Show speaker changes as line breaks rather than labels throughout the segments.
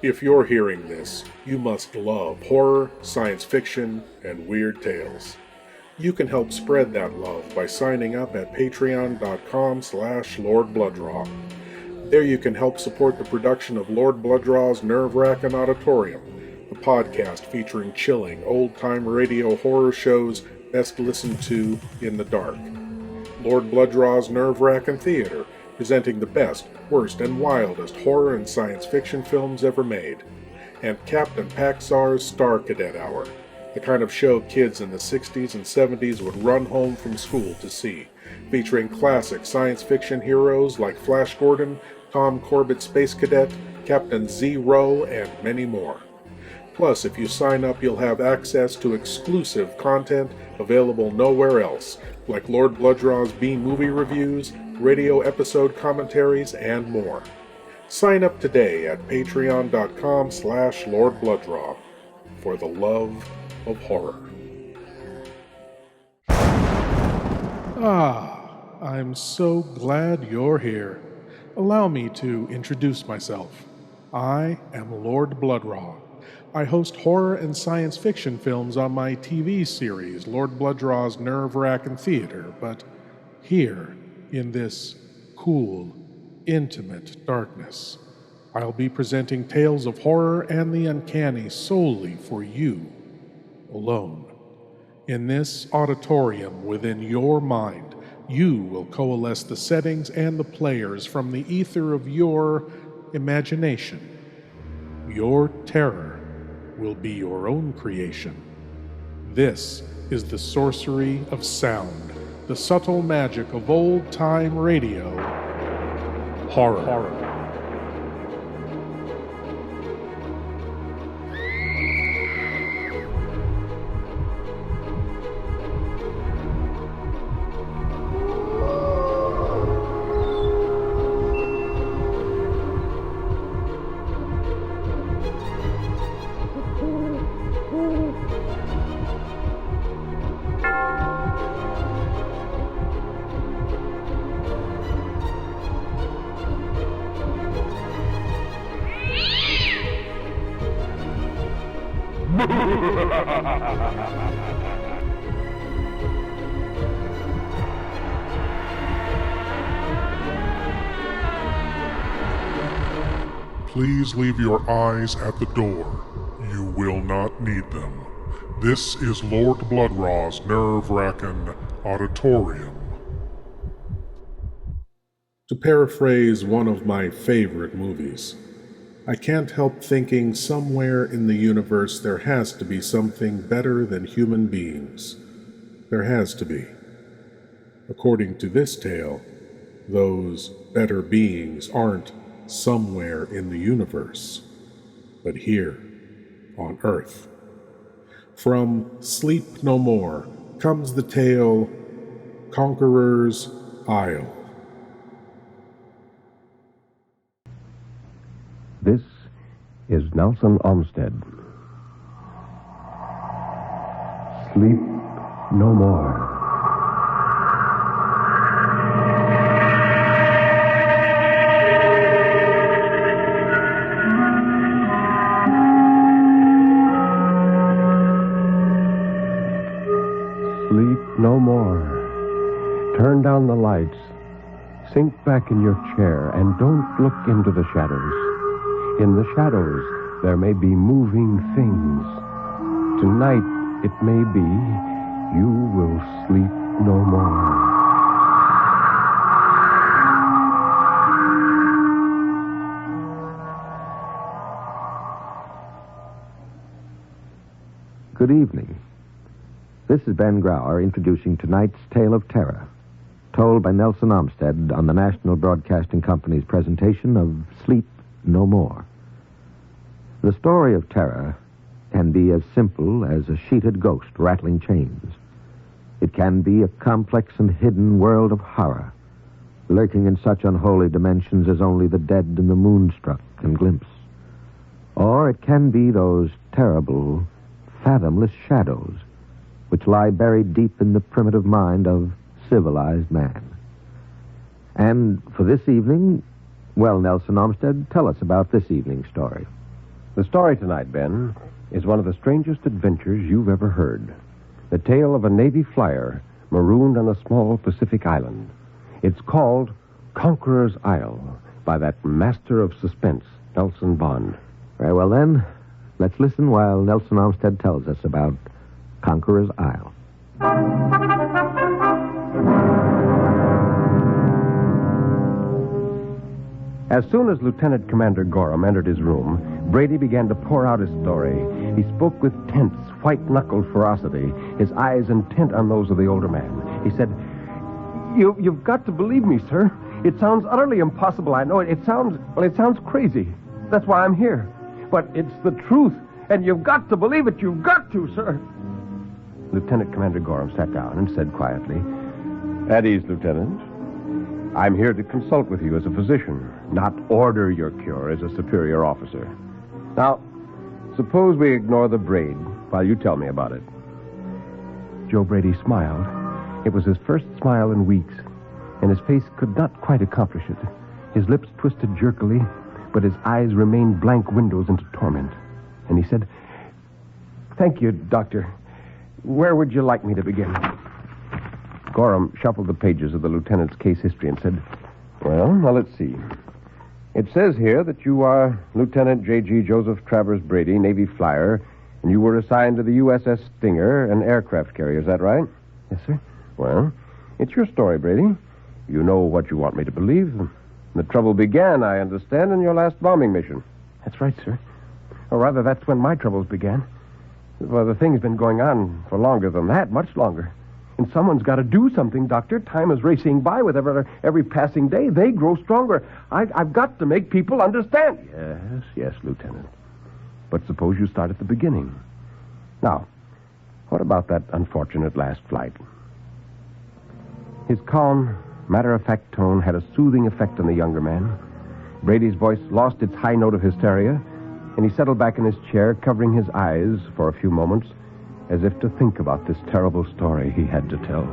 If you're hearing this, you must love horror, science fiction, and weird tales. You can help spread that love by signing up at patreon.com/Lord Blood-Rah. There you can help support the production of Lord Blood-Rah's Wrackin Auditorium, a podcast featuring chilling, old-time radio horror shows best listened to in the dark. Lord Blood-Rah's Wrackin Theater, presenting the best, worst, and wildest horror and science fiction films ever made. And Captain Paxar's Star Cadet Hour, the kind of show kids in the 60s and 70s would run home from school to see, featuring classic science fiction heroes like Flash Gordon, Tom Corbett Space Cadet, Captain Zero, and many more. Plus, if you sign up, you'll have access to exclusive content available nowhere else, like Lord Blood-Rah's B-movie reviews, radio episode commentaries, and more. Sign up today at patreon.com/Lord Blood-Rah for the love of horror. I'm so glad you're here. Allow me to introduce myself. I am Lord Blood-Rah. I host horror and science fiction films on my TV series, Lord Blood-Rah's Wrackin Theater, but here, in this cool, intimate darkness, I'll be presenting tales of horror and the uncanny solely for you, alone. In this auditorium within your mind, you will coalesce the settings and the players from the ether of your imagination. Your terror will be your own creation. This is the sorcery of sound, the subtle magic of old-time radio, horror.
Please leave your eyes at the door. You will not need them. This is Lord Blood-Rah's Wrackin Auditorium.
To paraphrase one of my favorite movies, I can't help thinking somewhere in the universe there has to be something better than human beings. There has to be. According to this tale, those better beings aren't somewhere in the universe, but here on Earth. From Sleep No More comes the tale Conqueror's Isle.
This is Nelson Olmsted. Sleep no more. Sleep no more. Turn down the lights. Sink back in your chair and don't look into the shadows. In the shadows, there may be moving things. Tonight, it may be, you will sleep no more. Good evening. This is Ben Grauer introducing tonight's Tale of Terror, told by Nelson Olmsted on the National Broadcasting Company's presentation of Sleep No More. The story of terror can be as simple as a sheeted ghost rattling chains. It can be a complex and hidden world of horror, lurking in such unholy dimensions as only the dead and the moonstruck can glimpse. Or it can be those terrible, fathomless shadows which lie buried deep in the primitive mind of civilized man. And for this evening, well, Nelson Olmsted, tell us about this evening's story.
The story tonight, Ben, is one of the strangest adventures you've ever heard. The tale of a Navy flyer marooned on a small Pacific island. It's called Conqueror's Isle by that master of suspense, Nelson Bond.
Very well, then. Let's listen while Nelson Armstead tells us about Conqueror's Isle.
As soon as Lieutenant Commander Gorham entered his room, Brady began to pour out his story. He spoke with tense, white-knuckled ferocity, his eyes intent on those of the older man. He said, You've got to believe me, sir. It sounds utterly impossible, I know. It sounds crazy. That's why I'm here. But it's the truth, and you've got to believe it. You've got to, sir. Lieutenant Commander Gorham sat down and said quietly, At ease, Lieutenant. I'm here to consult with you as a physician, not order your cure as a superior officer. Now, suppose we ignore the braid while you tell me about it. Joe Brady smiled. It was his first smile in weeks, and his face could not quite accomplish it. His lips twisted jerkily, but his eyes remained blank windows into torment. And he said, Thank you, Doctor. Where would you like me to begin? Gorham shuffled the pages of the lieutenant's case history and said, Well, now let's see. It says here that you are Lieutenant J.G. Joseph Travers Brady, Navy flyer, and you were assigned to the USS Stinger, an aircraft carrier. Is that right? Yes, sir. Well, it's your story, Brady. You know what you want me to believe. The trouble began, I understand, in your last bombing mission. That's right, sir. Or rather, that's when my troubles began. Well, the thing's been going on for longer than that, much longer. And someone's got to do something, Doctor. Time is racing by with every passing day. They grow stronger. I've got to make people understand. Yes, Lieutenant. But suppose you start at the beginning. Now, what about that unfortunate last flight? His calm, matter-of-fact tone had a soothing effect on the younger man. Brady's voice lost its high note of hysteria, and he settled back in his chair, covering his eyes for a few moments, as if to think about this terrible story he had to tell.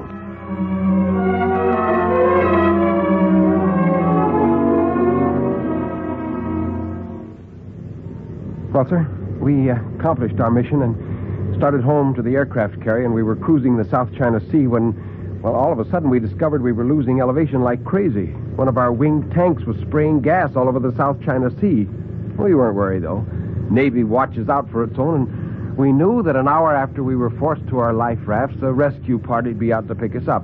Well, sir, we accomplished our mission and started home to the aircraft carrier, and we were cruising the South China Sea when, well, all of a sudden we discovered we were losing elevation like crazy. One of our winged tanks was spraying gas all over the South China Sea. We weren't worried, though. Navy watches out for its own, and we knew that an hour after we were forced to our life rafts, a rescue party'd be out to pick us up.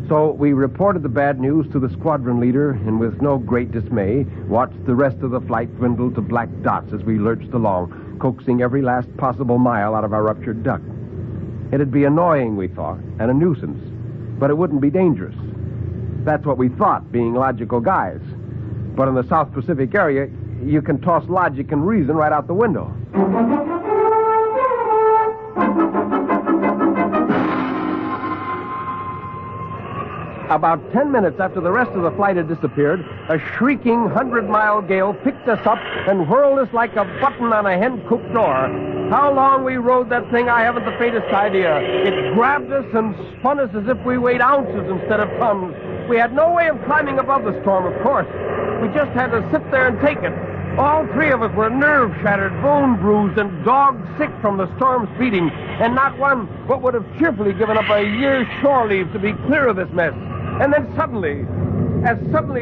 So we reported the bad news to the squadron leader, and with no great dismay, watched the rest of the flight dwindle to black dots as we lurched along, coaxing every last possible mile out of our ruptured duct. It'd be annoying, we thought, and a nuisance, but it wouldn't be dangerous. That's what we thought, being logical guys. But in the South Pacific area, you can toss logic and reason right out the window. About 10 minutes after the rest of the flight had disappeared, a shrieking 100-mile gale picked us up and whirled us like a button on a hen-coop door. How long we rode that thing, I haven't the faintest idea. It grabbed us and spun us as if we weighed ounces instead of tons. We had no way of climbing above the storm, of course. We just had to sit there and take it. All three of us were nerve-shattered, bone-bruised, and dog-sick from the storm's beating, and not one but would have cheerfully given up a year's shore leave to be clear of this mess. And then suddenly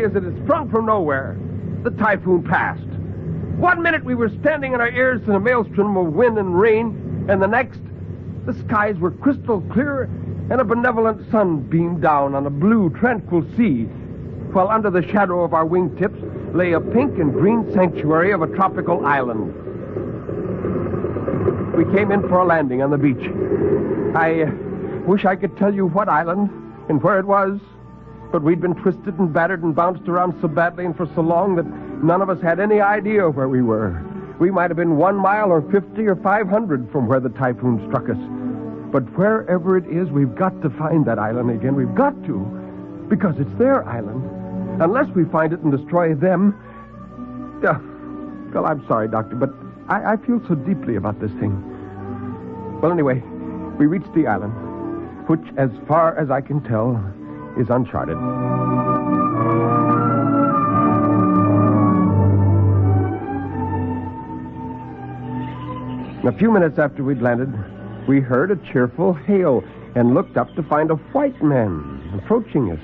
as it had sprung from nowhere, the typhoon passed. 1 minute we were standing on our ears in a maelstrom of wind and rain, and the next, the skies were crystal clear, and a benevolent sun beamed down on a blue, tranquil sea, while under the shadow of our wingtips lay a pink and green sanctuary of a tropical island. We came in for a landing on the beach. I wish I could tell you what island and where it was, but we'd been twisted and battered and bounced around so badly and for so long that none of us had any idea where we were. We might have been 1 mile or 50 or 500 from where the typhoon struck us. But wherever it is, we've got to find that island again. We've got to, because it's their island. Unless we find it and destroy them... well, I'm sorry, Doctor, but I feel so deeply about this thing. Well, anyway, we reached the island, which, as far as I can tell, is uncharted. A few minutes after we'd landed, we heard a cheerful hail and looked up to find a white man approaching us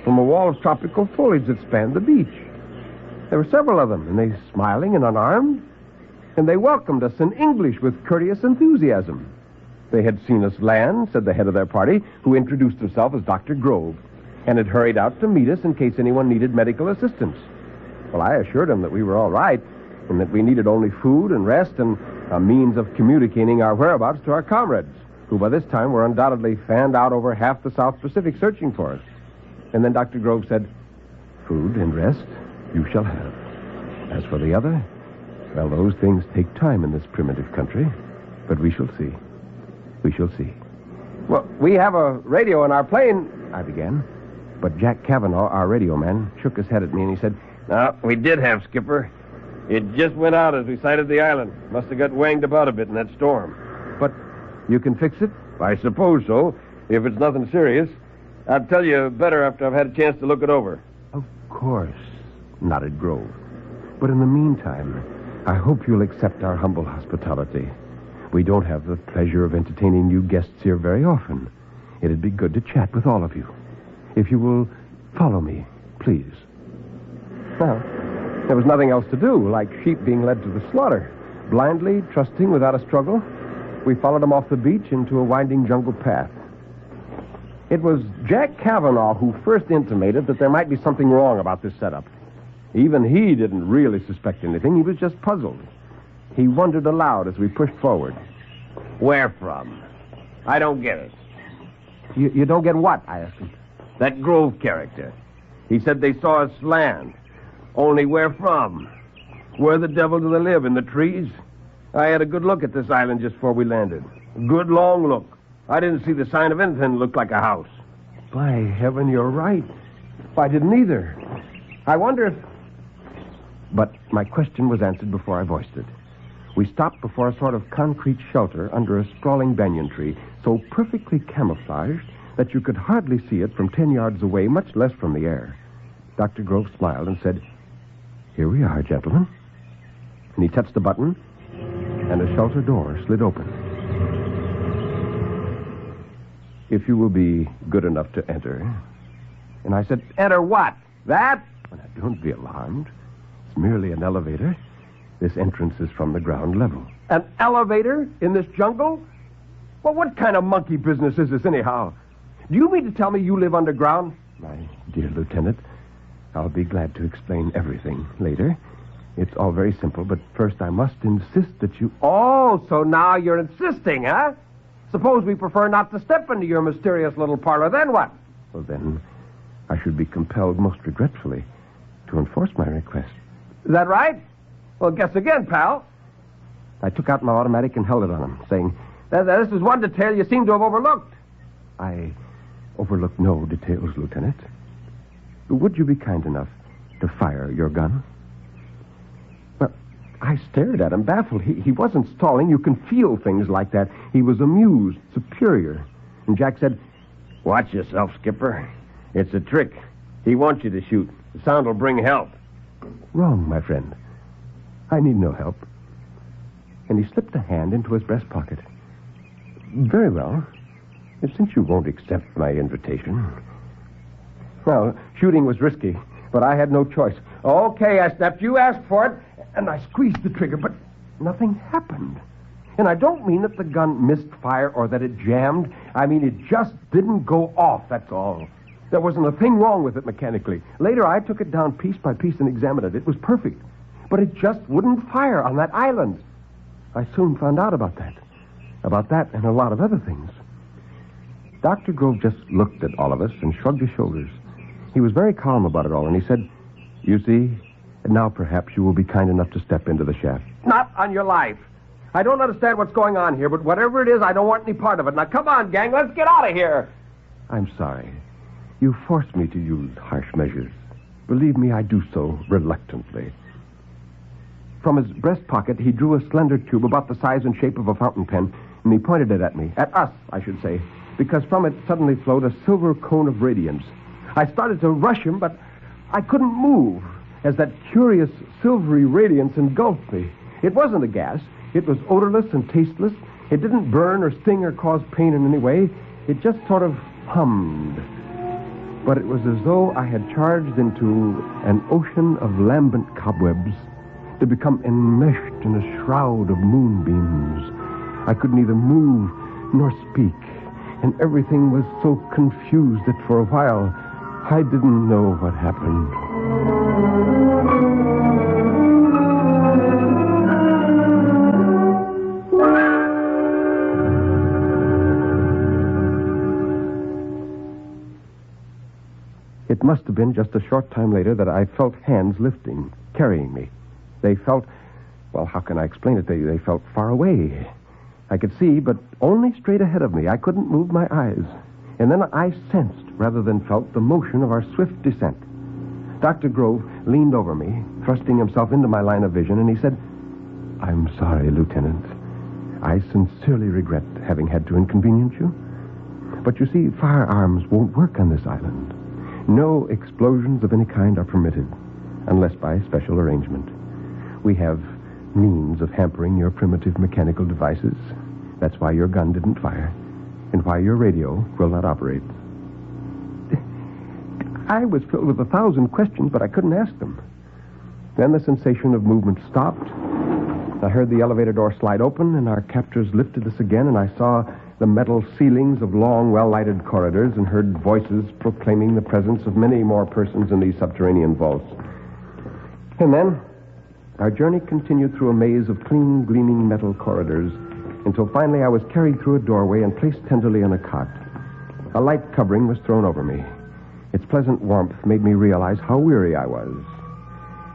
from a wall of tropical foliage that spanned the beach. There were several of them, and they smiling and unarmed, and they welcomed us in English with courteous enthusiasm. They had seen us land, said the head of their party, who introduced himself as Dr. Grove, and had hurried out to meet us in case anyone needed medical assistance. Well, I assured him that we were all right, and that we needed only food and rest and a means of communicating our whereabouts to our comrades, who by this time were undoubtedly fanned out over half the South Pacific searching for us. And then Dr. Grove said, "Food and rest you shall have. As for the other, well, those things take time in this primitive country, but we shall see. We shall see." "Well, we have a radio in our plane," I began. But Jack Cavanaugh, our radio man, shook his head at me and he said, "No, we did have, Skipper. It just went out as we sighted the island. Must have got wanged about a bit in that storm." "But you can fix it?" "I suppose so, if it's nothing serious. I'll tell you better after I've had a chance to look it over." "Of course," nodded Grove. "But in the meantime, I hope you'll accept our humble hospitality. We don't have the pleasure of entertaining you guests here very often. It'd be good to chat with all of you. If you will follow me, please." Well, there was nothing else to do, like sheep being led to the slaughter. Blindly, trusting without a struggle, we followed them off the beach into a winding jungle path. It was Jack Cavanaugh who first intimated that there might be something wrong about this setup. Even he didn't really suspect anything. He was just puzzled. He wondered aloud as we pushed forward. "Where from? I don't get it." You don't get what?" I asked him. "That Grove character. He said they saw us land. Only where from? Where the devil do they live? In the trees? I had a good look at this island just before we landed. A good long look. I didn't see the sign of anything that looked like a house." "By heaven, you're right. I didn't either. I wonder if..." But my question was answered before I voiced it. We stopped before a sort of concrete shelter under a sprawling banyan tree, so perfectly camouflaged that you could hardly see it from 10 yards away, much less from the air. Dr. Grove smiled and said, "Here we are, gentlemen." And he touched a button, and a shelter door slid open. "If you will be good enough to enter." And I said, "Enter what? That?" "Well, now, don't be alarmed. It's merely an elevator. This entrance is from the ground level." "An elevator in this jungle? Well, what kind of monkey business is this, anyhow? Do you mean to tell me you live underground?" "My dear Lieutenant, I'll be glad to explain everything later. It's all very simple, but first I must insist that you..." "Oh, so now you're insisting, huh? Suppose we prefer not to step into your mysterious little parlor, then what?" "Well, then, I should be compelled most regretfully to enforce my request." "Is that right? Well, guess again, pal." I took out my automatic and held it on him, saying, "This is one detail you seem to have overlooked." "I overlooked no details, Lieutenant. Would you be kind enough to fire your gun?" Well, I stared at him, baffled. He wasn't stalling. You can feel things like that. He was amused, superior. And Jack said, "Watch yourself, Skipper. It's a trick. He wants you to shoot. The sound will bring help." "Wrong, my friend. I need no help." And he slipped a hand into his breast pocket. "Very well. Since you won't accept my invitation..." Well, shooting was risky, but I had no choice. "Okay," I snapped. "You asked for it." And I squeezed the trigger, but nothing happened. And I don't mean that the gun missed fire or that it jammed. I mean it just didn't go off, that's all. There wasn't a thing wrong with it mechanically. Later, I took it down piece by piece and examined it. It was perfect. But it just wouldn't fire on that island. I soon found out about that. About that and a lot of other things. Dr. Grove just looked at all of us and shrugged his shoulders. He was very calm about it all, and he said, "You see, now perhaps you will be kind enough to step into the shaft." "Not on your life. I don't understand what's going on here, but whatever it is, I don't want any part of it. Now, come on, gang, let's get out of here." "I'm sorry. You forced me to use harsh measures. Believe me, I do so reluctantly." From his breast pocket, he drew a slender tube about the size and shape of a fountain pen, and he pointed it at me. At us, I should say, because from it suddenly flowed a silver cone of radiance. I started to rush him, but I couldn't move as that curious silvery radiance engulfed me. It wasn't a gas. It was odorless and tasteless. It didn't burn or sting or cause pain in any way. It just sort of hummed. But it was as though I had charged into an ocean of lambent cobwebs to become enmeshed in a shroud of moonbeams. I could neither move nor speak, and everything was so confused that for a while I didn't know what happened. It must have been just a short time later that I felt hands lifting, carrying me. They felt, well, how can I explain it? They felt far away. I could see, but only straight ahead of me. I couldn't move my eyes. And then I sensed, rather than felt, the motion of our swift descent. Dr. Grove leaned over me, thrusting himself into my line of vision, and he said, "I'm sorry, Lieutenant. I sincerely regret having had to inconvenience you. But you see, firearms won't work on this island. No explosions of any kind are permitted, unless by special arrangement. We have means of hampering your primitive mechanical devices. That's why your gun didn't fire, and why your radio will not operate." I was filled with 1,000 questions, but I couldn't ask them. Then the sensation of movement stopped. I heard the elevator door slide open, and our captors lifted us again, and I saw the metal ceilings of long, well-lighted corridors and heard voices proclaiming the presence of many more persons in these subterranean vaults. And then our journey continued through a maze of clean, gleaming metal corridors until finally I was carried through a doorway and placed tenderly on a cot. A light covering was thrown over me. Its pleasant warmth made me realize how weary I was.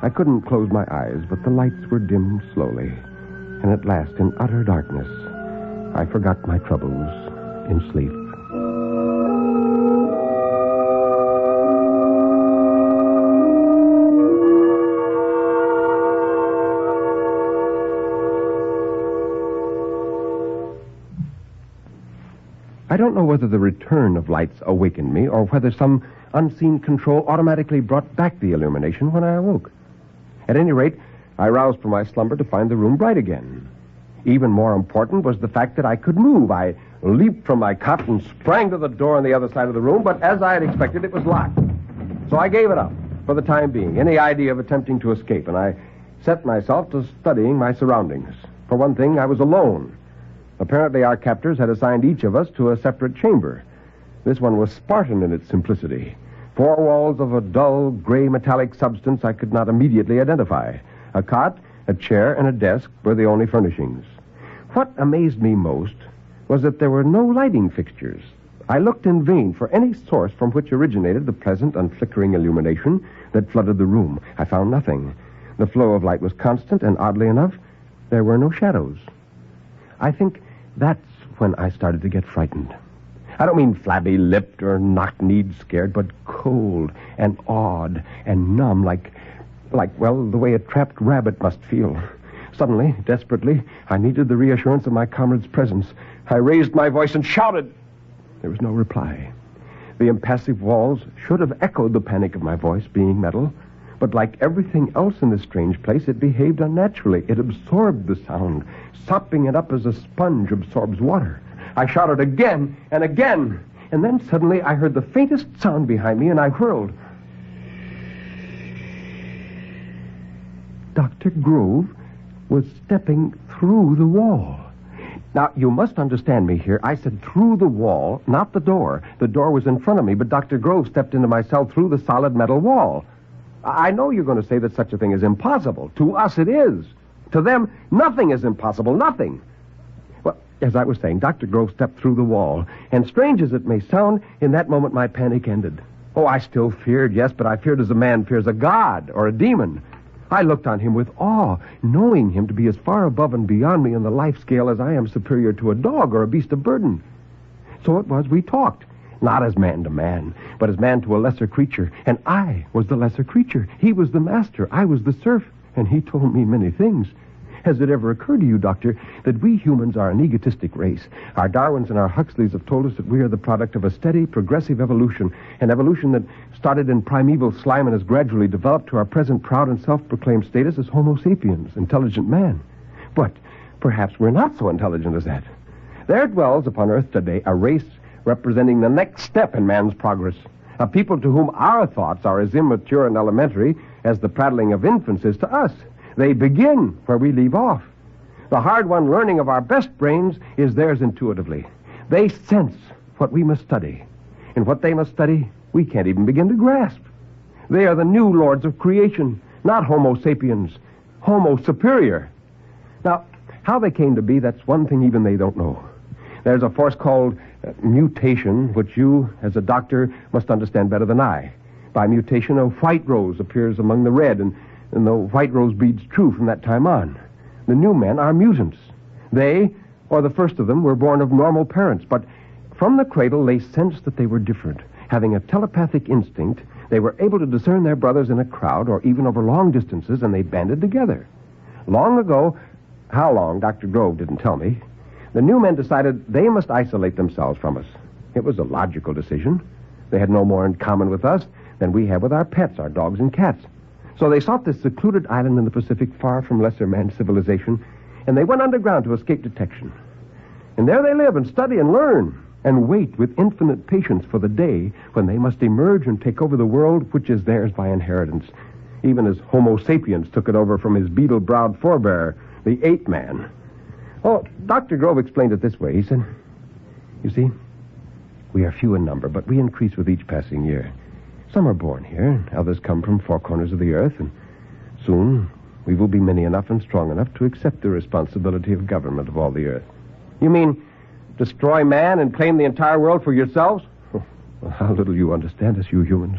I couldn't close my eyes, but the lights were dimmed slowly, and at last, in utter darkness, I forgot my troubles in sleep. I don't know whether the return of lights awakened me or whether some unseen control automatically brought back the illumination when I awoke. At any rate, I roused from my slumber to find the room bright again. Even more important was the fact that I could move. I leaped from my cot and sprang to the door on the other side of the room, but as I had expected, it was locked. So I gave it up, for the time being, any idea of attempting to escape, and I set myself to studying my surroundings. For one thing, I was alone. Apparently, our captors had assigned each of us to a separate chamber. This one was Spartan in its simplicity. 4 walls of a dull, gray metallic substance I could not immediately identify. A cot, a chair, and a desk were the only furnishings. What amazed me most was that there were no lighting fixtures. I looked in vain for any source from which originated the pleasant, unflickering illumination that flooded the room. I found nothing. The flow of light was constant, and oddly enough, there were no shadows. I think that's when I started to get frightened. I don't mean flabby-lipped or knock-kneed scared, but cold and awed and numb, like, well, the way a trapped rabbit must feel. Suddenly, desperately, I needed the reassurance of my comrade's presence. I raised my voice and shouted. There was no reply. The impassive walls should have echoed the panic of my voice, being metal. But like everything else in this strange place, it behaved unnaturally. It absorbed the sound, sopping it up as a sponge absorbs water. I shouted again and again, and then suddenly I heard the faintest sound behind me, and I whirled. Dr. Grove was stepping through the wall. Now, you must understand me here. I said through the wall, not the door. The door was in front of me, but Dr. Grove stepped into my cell through the solid metal wall. I know you're going to say that such a thing is impossible. To us, it is. To them, nothing is impossible. Nothing. Well, as I was saying, Dr. Grove stepped through the wall, and strange as it may sound, in that moment my panic ended. Oh, I still feared, yes, but I feared as a man fears a god or a demon. I looked on him with awe, knowing him to be as far above and beyond me in the life scale as I am superior to a dog or a beast of burden. So it was we talked, not as man to man, but as man to a lesser creature. And I was the lesser creature. He was the master. I was the serf. And he told me many things. Has it ever occurred to you, Doctor, that we humans are an egotistic race? Our Darwins and our Huxleys have told us that we are the product of a steady, progressive evolution, an evolution that started in primeval slime and has gradually developed to our present proud and self-proclaimed status as Homo sapiens, intelligent man. But Perhaps we're not so intelligent as that. There dwells upon Earth today a race representing the next step in man's progress. A people to whom our thoughts are as immature and elementary as the prattling of infants is to us. They begin where we leave off. The hard-won learning of our best brains is theirs intuitively. They sense what we must study. And what they must study, we can't even begin to grasp. They are the new lords of creation, not Homo sapiens, Homo superior. Now, how they came to be, that's one thing even they don't know. There's a force called mutation, which you, as a doctor, must understand better than I. By mutation, a white rose appears among the red, and the white rose breeds true from that time on. The new men are mutants. They, or the first of them, were born of normal parents, but from the cradle they sensed that they were different. Having a telepathic instinct, they were able to discern their brothers in a crowd or even over long distances, and they banded together. Long ago, how long, Dr. Grove didn't tell me, the new men decided they must isolate themselves from us. It was a logical decision. They had no more in common with us than we have with our pets, our dogs and cats. So they sought this secluded island in the Pacific far from lesser man's civilization, and they went underground to escape detection. And there they live and study and learn and wait with infinite patience for the day when they must emerge and take over the world which is theirs by inheritance, even as Homo sapiens took it over from his beetle-browed forebear, the ape man. Oh, Dr. Grove explained it this way. He said, you see, we are few in number, but we increase with each passing year. Some are born here, and others come from four corners of the earth, and soon we will be many enough and strong enough to accept the responsibility of government of all the earth. You mean destroy man and claim the entire world for yourselves? Oh, well, how little you understand us, you humans.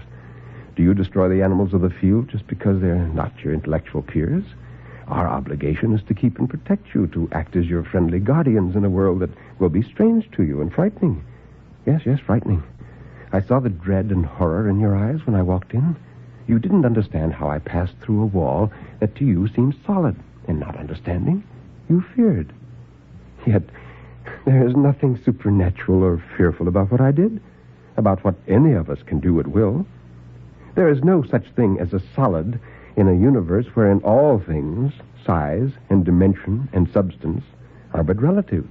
Do you destroy the animals of the field just because they're not your intellectual peers? Our obligation is to keep and protect you, to act as your friendly guardians in a world that will be strange to you and frightening. Yes, frightening. I saw the dread and horror in your eyes when I walked in. You didn't understand how I passed through a wall that to you seemed solid, and not understanding, you feared. Yet, there is nothing supernatural or fearful about what I did, about what any of us can do at will. There is no such thing as a solid in a universe wherein all things, size and dimension and substance, are but relative.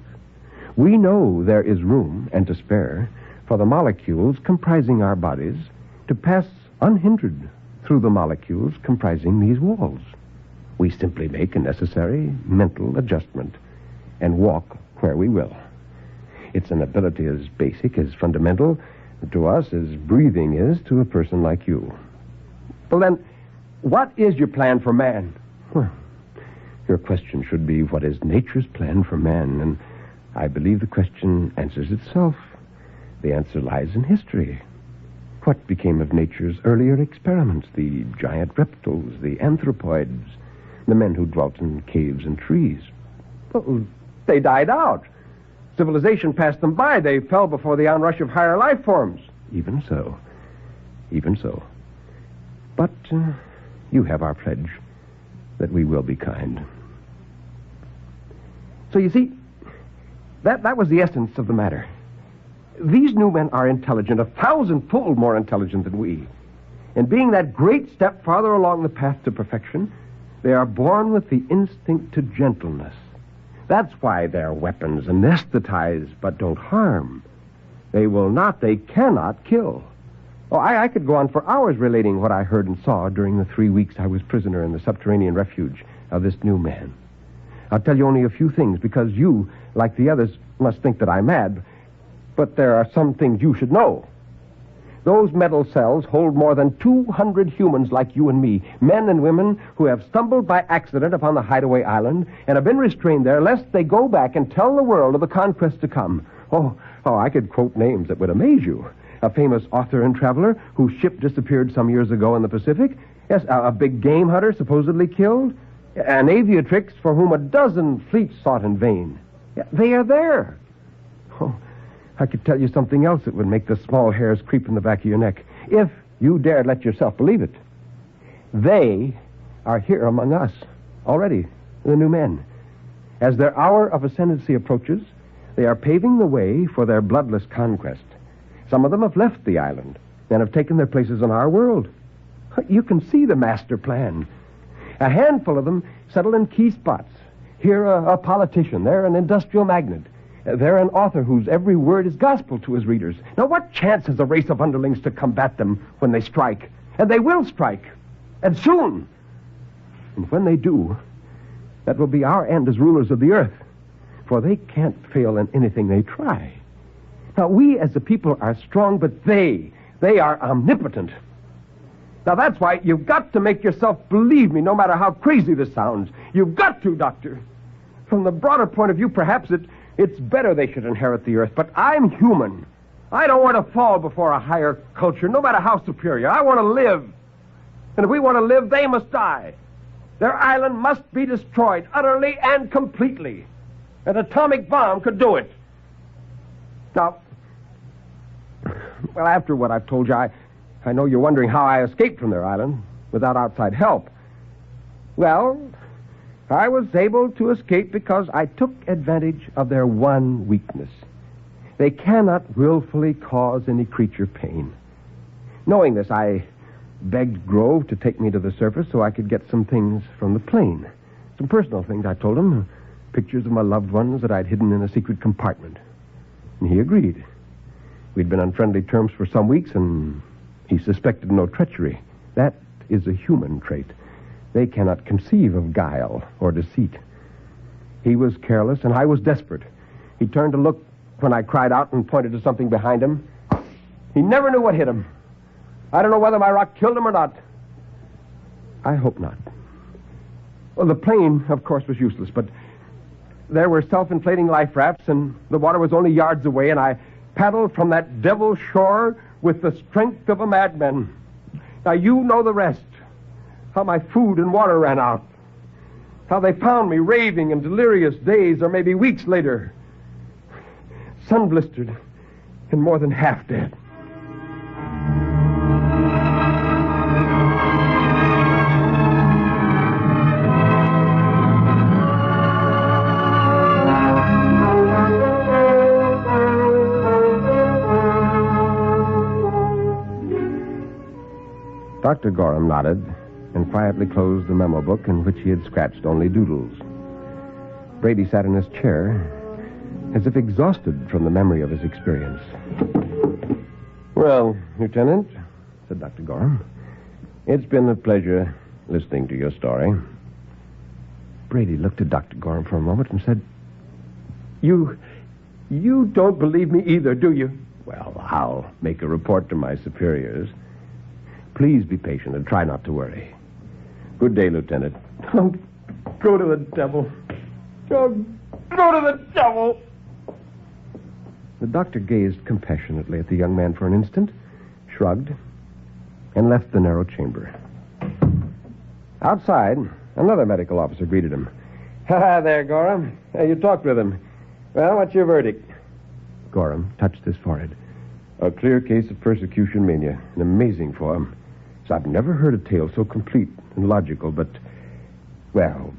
We know there is room, and to spare, for the molecules comprising our bodies to pass unhindered through the molecules comprising these walls. We simply make a necessary mental adjustment and walk where we will. It's an ability as basic, as fundamental to us as breathing is to a person like you. Well, then, what is your plan for man? Well, your question should be, what is nature's plan for man? And I believe the question answers itself. The answer lies in history. What became of nature's earlier experiments? The giant reptiles, the anthropoids, the men who dwelt in caves and trees. Well, they died out. Civilization passed them by. They fell before the onrush of higher life forms. Even so. But you have our pledge that we will be kind. So you see, that was the essence of the matter. These new men are intelligent, 1,000-fold more intelligent than we. And being that great step farther along the path to perfection, they are born with the instinct to gentleness. That's why they're weapons, anesthetize, but don't harm. They cannot kill. Oh, I could go on for hours relating what I heard and saw during the 3 weeks I was prisoner in the subterranean refuge of this new man. I'll tell you only a few things, because you, like the others, must think that I'm mad. But there are some things you should know. Those metal cells hold more than 200 humans like you and me, men and women who have stumbled by accident upon the hideaway island and have been restrained there lest they go back and tell the world of the conquest to come. Oh, I could quote names that would amaze you. A famous author and traveler whose ship disappeared some years ago in the Pacific. Yes, a big game hunter supposedly killed. An aviatrix for whom a dozen fleets sought in vain. Yeah, they are there. Oh, I could tell you something else that would make the small hairs creep in the back of your neck, if you dared let yourself believe it. They are here among us, already, the new men. As their hour of ascendancy approaches, they are paving the way for their bloodless conquest. Some of them have left the island and have taken their places in our world. You can see the master plan. A handful of them settle in key spots, Here, a politician. There, an industrial magnate. There, an author whose every word is gospel to his readers. Now, what chance has a race of underlings to combat them when they strike? And they will strike. And soon. And when they do, that will be our end as rulers of the earth. For they can't fail in anything they try. Now, we as a people are strong, but they are omnipotent. Now, that's why you've got to make yourself believe me, no matter how crazy this sounds. You've got to, Doctor. From the broader point of view, perhaps it's better they should inherit the earth, but I'm human. I don't want to fall before a higher culture, no matter how superior. I want to live. And if we want to live, they must die. Their island must be destroyed, utterly and completely. An atomic bomb could do it. Now, well, after what I've told you, I know you're wondering how I escaped from their island without outside help. Well, I was able to escape because I took advantage of their one weakness. They cannot willfully cause any creature pain. Knowing this, I begged Grove to take me to the surface so I could get some things from the plane. Some personal things, I told him. Pictures of my loved ones that I'd hidden in a secret compartment. And he agreed. We'd been on friendly terms for some weeks, and he suspected no treachery. That is a human trait. They cannot conceive of guile or deceit. He was careless, and I was desperate. He turned to look when I cried out and pointed to something behind him. He never knew what hit him. I don't know whether my rock killed him or not. I hope not. Well, the plane, of course, was useless, but there were self-inflating life rafts, and the water was only yards away, and I paddled from that devil shore with the strength of a madman. Now, you know the rest. How my food and water ran out. How they found me raving in delirious days or maybe weeks later. Sun-blistered and more than half dead. Dr. Gorham nodded and quietly closed the memo book in which he had scratched only doodles. Brady sat in his chair as if exhausted from the memory of his experience. Well, Lieutenant, said Dr. Gorham, it's been a pleasure listening to your story. Brady looked at Dr. Gorham for a moment and said, You don't believe me either, do you? Well, I'll make a report to my superiors. Please be patient and try not to worry. Good day, Lieutenant. Oh, go to the devil. Oh, go to the devil. The doctor gazed compassionately at the young man for an instant, shrugged, and left the narrow chamber. Outside, another medical officer greeted him. Ha there, Gorham. You talked with him. Well, what's your verdict? Gorham touched his forehead. A clear case of persecution mania. An amazing form. So I've never heard a tale so complete and logical, but, well,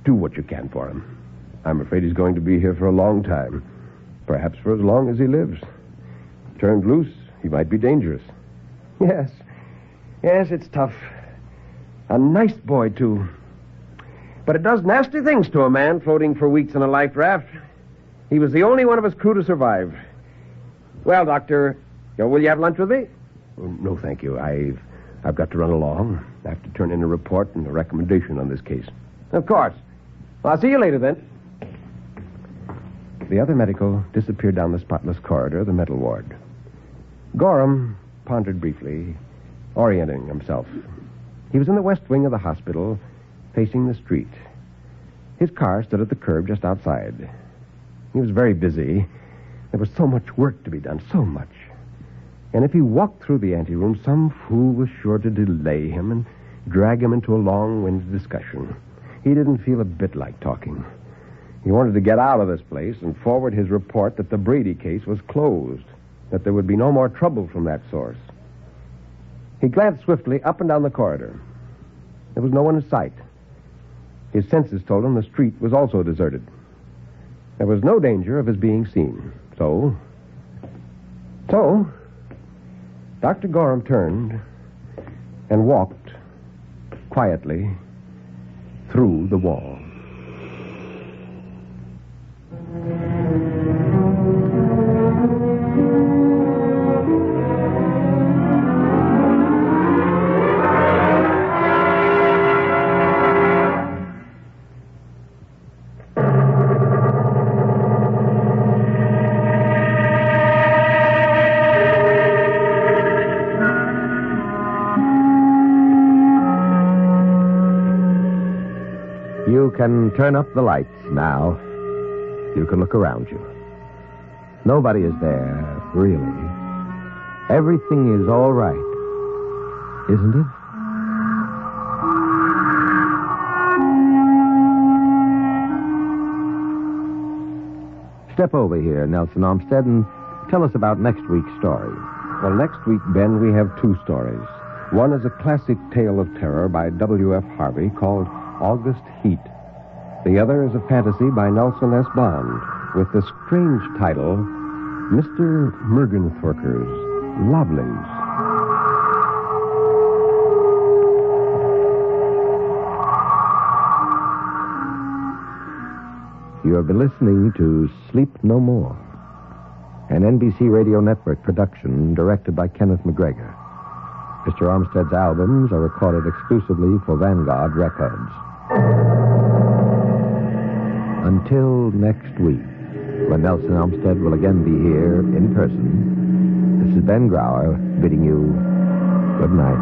do what you can for him. I'm afraid he's going to be here for a long time. Perhaps for as long as he lives. Turned loose, he might be dangerous. Yes, it's tough. A nice boy, too. But it does nasty things to a man floating for weeks in a life raft. He was the only one of his crew to survive. Well, Doctor, will you have lunch with me? Oh, no, thank you. I've got to run along. I have to turn in a report and a recommendation on this case. Of course. Well, I'll see you later, then. The other medical disappeared down the spotless corridor of the mental ward. Gorham pondered briefly, orienting himself. He was in the west wing of the hospital, facing the street. His car stood at the curb just outside. He was very busy. There was so much work to be done, so much. And if he walked through the anteroom, some fool was sure to delay him and drag him into a long-winded discussion. He didn't feel a bit like talking. He wanted to get out of this place and forward his report that the Brady case was closed, that there would be no more trouble from that source. He glanced swiftly up and down the corridor. There was no one in sight. His senses told him the street was also deserted. There was no danger of his being seen. So, Dr. Gorham turned and walked quietly through the wall.
can turn up the lights now. You can look around you. Nobody is there, really. Everything is all right, isn't it? Step over here, Nelson Armstead, and tell us about next week's story.
Well, next week, Ben, we have two stories. One is a classic tale of terror by W.F. Harvey called August Heat. The other is a fantasy by Nelson S. Bond with the strange title, Mr. Mergenthorker's Loblins.
You have been listening to Sleep No More, an NBC Radio Network production directed by Kenneth McGregor. Mr. Armstead's albums are recorded exclusively for Vanguard Records. Until next week, when Nelson Armstead will again be here in person, this is Ben Grauer bidding you good night.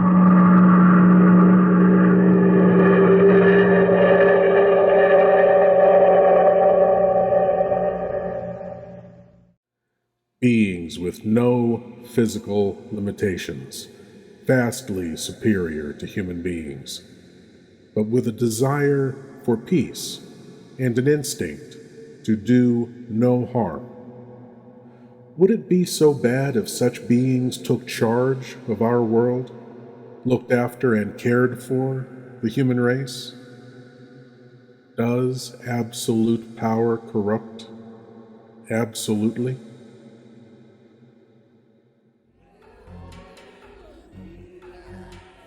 Beings with no physical limitations, vastly superior to human beings, but with a desire for peace and an instinct to do no harm. Would it be so bad if such beings took charge of our world, looked after and cared for the human race? Does absolute power corrupt absolutely?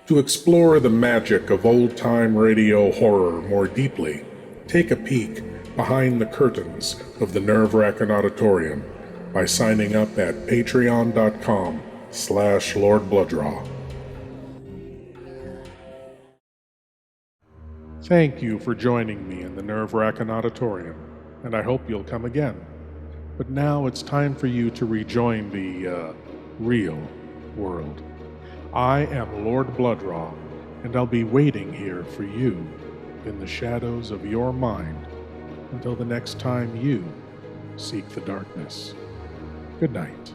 To explore the magic of old-time radio horror more deeply, take a peek behind the curtains of the Nerve-Wrackin Auditorium by signing up at patreon.com/Lord Blood-Rah. Thank you for joining me in the Nerve-Wrackin Auditorium, and I hope you'll come again. But now it's time for you to rejoin the, real world. I am Lord Blood-Rah, and I'll be waiting here for you in the shadows of your mind until the next time you seek the darkness. Good night.